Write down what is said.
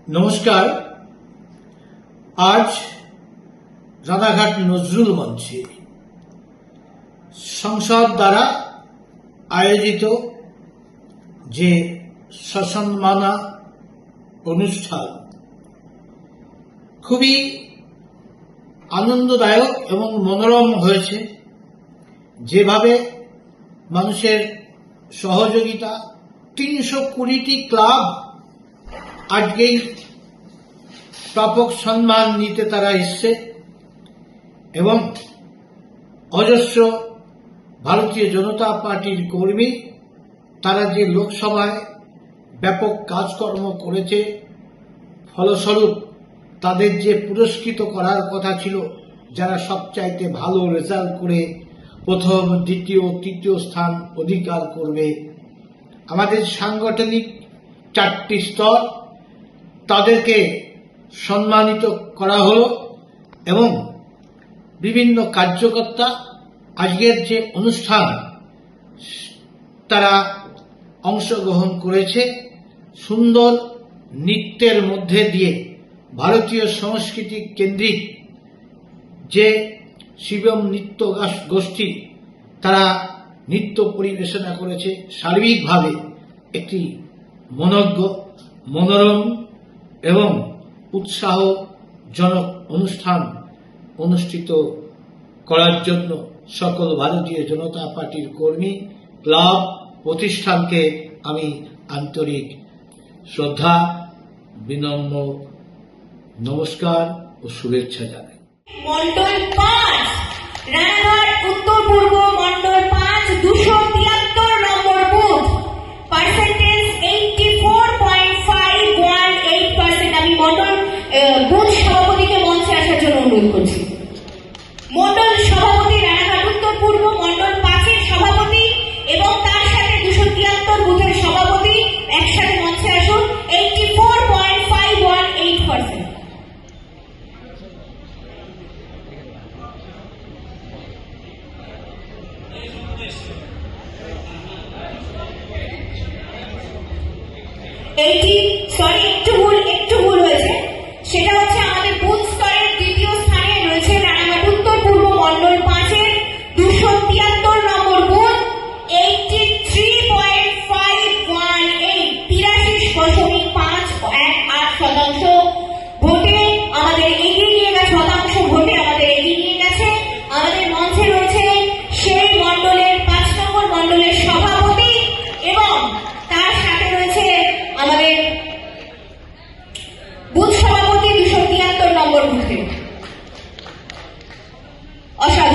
নমস্কার। আজ রানাঘাট নজরুল মঞ্চে সংসদ দ্বারা আয়োজিত যে সসম্মানা অনুষ্ঠান খুবই আনন্দদায়ক এবং মনোরম হয়েছে। যেভাবে মানুষের সহযোগিতা, 320টি ক্লাব আজকেই প্রাপক সম্মান নিতে তারা এসছে এবং অজস্র ভারতীয় জনতা পার্টির কর্মী তারা যে লোকসভায় ব্যাপক কাজকর্ম করেছে, ফলস্বরূপ তাদের যে পুরস্কৃত করার কথা ছিল, যারা সবচাইতে ভালো রেজাল্ট করে প্রথম, দ্বিতীয়, তৃতীয় স্থান অধিকার করবে, আমাদের সাংগঠনিক 4টি স্তর তাদেরকে সম্মানিত করা হলো এবং বিভিন্ন কার্যকর্তা আজকের যে অনুষ্ঠান তারা অংশগ্রহণ করেছে। সুন্দর নৃত্যের মধ্যে দিয়ে ভারতীয় সংস্কৃতি কেন্দ্রিক যে শিবম নৃত্য গোষ্ঠী তারা নৃত্য পরিবেশনা করেছে। সার্বিকভাবে একটি মনোজ্ঞ, মনোরম এবং উৎসাহজনক অনুষ্ঠান অনুষ্ঠিত করার জন্য সকল ভারতীয় জনতা পার্টির কর্মী, ক্লাব, প্রতিষ্ঠানকে আমি আন্তরিক শ্রদ্ধা, বিনম্র নমস্কার ও শুভেচ্ছা জানাই। মন্ডল 5 রানাঘাট উত্তর পূর্ব মন্ডল 5 273 নম্বর বুথ, পার্সেন্টেজ 84.518%। আমি মন্ডল বুথ সভাপতিকে মঞ্চে আসার জন্য অনুরোধ করছি। মন্ডল সভাপতি রানাঘাট উত্তর পূর্ব মন্ডল 5-এর সভাপতি এবং তার সাথে 273 বুথের সভাপতি একসাথে মঞ্চে আসুন। 84.518%। একটু ভুল হয়েছে। সেটা হচ্ছে আমাদের বুথ স্তরের দ্বিতীয় স্থানে রয়েছে রানাঘাট উত্তর পূর্ব মন্ডল 5-এর 273 নম্বর বুথ, 83.518% ভোটে আমাদের এগিয়ে নিয়ে গেছে। আমাদের মঞ্চে রয়েছে সেই মন্ডলের 5 নম্বর মন্ডলের সভাপতি এবং তার সাথে রয়েছে আমাদের বুথ সভাপতি 273 নম্বর বুথে। অসাধারণ।